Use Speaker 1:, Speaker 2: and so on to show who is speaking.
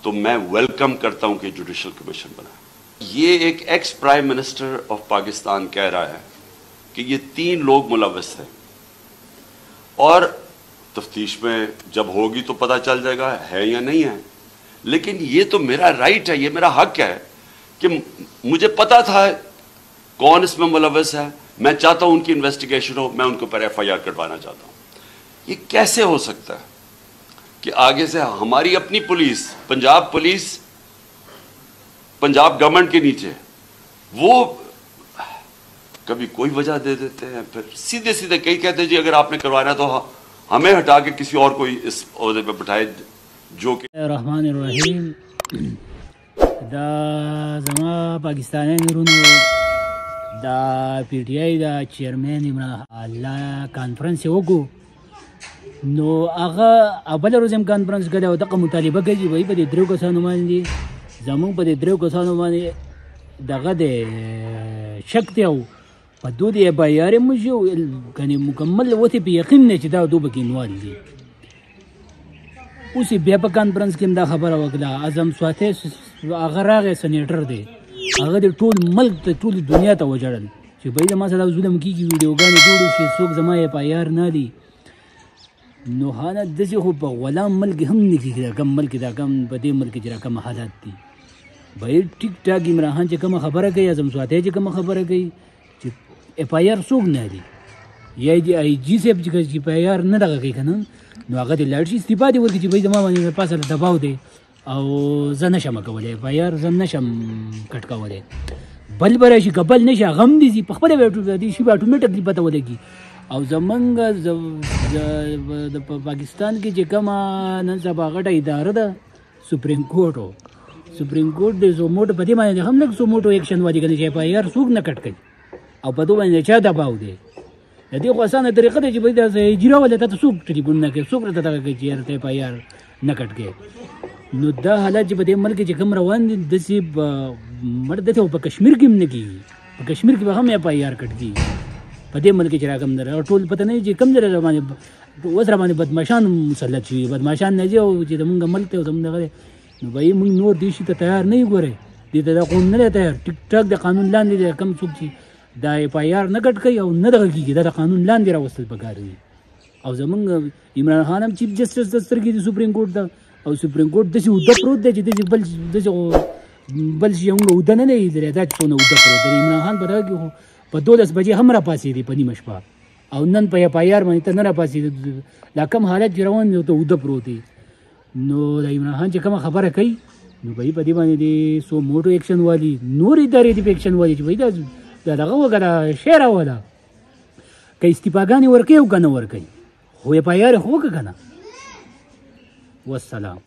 Speaker 1: तो मैं वेलकम करता हूं कि जुडिशल कमीशन बना। ये एक ex prime minister of Pakistan कह रहा है कि ये 3 लोग मुलव्वस थे और तफ्तीश में जब होगी तो पता चल जाएगा है या नहीं है। लेकिन ये तो मेरा राइट है, ये मेरा हक है कि मुझे पता था कौन इसमें मुलव्वस है, मैं चाहता हूं उनकी इन्वेस्टिगेशन हो, मैं उनके ऊपर FIR कटवाना चाहता हूं। ये कैसे हो सकता है कि आगे से हमारी अपनी पुलिस, पुलिस पंजाब गवर्नमेंट के नीचे, वो कभी कोई वजह दे देते हैं, फिर सीधे सीधे कई कहते हैं जी अगर आपने करवाना तो हमें हटा के किसी और को इस ओहदे पे बिठाए, जो कि
Speaker 2: रहमान रहीम दा जमा पाकिस्तानी निरुनो दा PTI दा चेयरमैन इमरान अल्लाह कॉन्फ्रेंस होगो नो आगा अबल रोजम कॉन्फ्रेंस गदा दक मुतालिबा गजी वही पे द्रो को सानो मानली زمون په دې درو کسانو باندې دغه د شک دی او په دوی یې بیارې موږ کني مکمل وته په یقین نه چې دا دوه بکینوال دي. اوس بیا په کانفرنس کې دا خبره وکړه اعظم سواته هغه راغی سېنیټر دی، هغه د ټول ملک ته ټول دنیا ته وجړل چې بای ما سره ظلم کیږي، ویډیوګانې جوړې شي، څوک زما یې پایار نه دي. نو حالت داسې خو په غلام ملک هم نه کېږي، کم ملک دا کم په دې ملک کې کوم حالات دي. بای ټیک ټاک عمران خان چې کوم خبره کوي، اعظم سواته چې کوم خبره کوي چې FIR څوک نه دي، یا دی IG صاحب چې FIR نه دغه کوي کنه، نو هغه د لاړ شي استفاده دې ورکړي چې بای زما باندې پاسه دباو دی او زه نشم کولی FIR زه نشم کټ کولی، بل به راشي که بل نشي غم دي په خپله دې شي به اټومیټکلی پته ولګي. او زمونږ د پاکستان کې چې کومه نن سبا غټه اداره ده سپریم کورټ د سوموټو په دې باندې هم لږ سوموټو ایکشن والی کنه چې FIR څوک نه کټ کوي او په دې باندې چا دباو دی. د دې خو اسانه طریقه ده چې بای دا اجرا ولا ته څوک ټلیفون نه کوي، څوک راته دغه کوي چې ته FIR نه کټ کوي. نو دا حالات چې په دې ملک کې کوم روان دي داسې مرد ته په کشمیر کې هم نه کېږي، په کشمیر کې به هم FIR کټ کېږي په دې ملک چې راکم نه ټول پته نه چې کم ځای باندې اوس را باندې بدمعشان مسلط شوي، بدمعشان نه ځي او چې زمونږ ملک ته زمونږ دغه نو به یې موږ نور دې شي ته تیار نه یو. ګورئ دې ته دا قانون نه دی تیار، ټیک ټاک د قانون لاندې دی، کم څوک چې دا FIR نه کټ کوي او نه دغه کېږي دا د قانون لاندې راوستل پکار دي. او زمونږ عمران خان هم چیف جسټس د سترګې د سپریم کورټ ته، او سپریم کورټ داسې اوده پروت دی چې داسې بل شي موږ اوده نه لیدلی، دا چې څونه اوده پروت دی. عمران خان په دغه کې خو په 12 بجې هم راپاڅېدی په نیمه شپه، او نن په FIR باندې ته نه راپاڅېدی، دا کم حالت چې روان دی ته اوده پروت دی. نو د عمران خان چې کومه خبره کوي نو به په دې باندې د سوموټو ایکشن والی نور ادارې دي په ایکشن والی چې دا دغه وګړه شعر ولا که استفاګانې ورکوي او که نه ورکوي، خو FIR خو وکړه که نه. والسلام.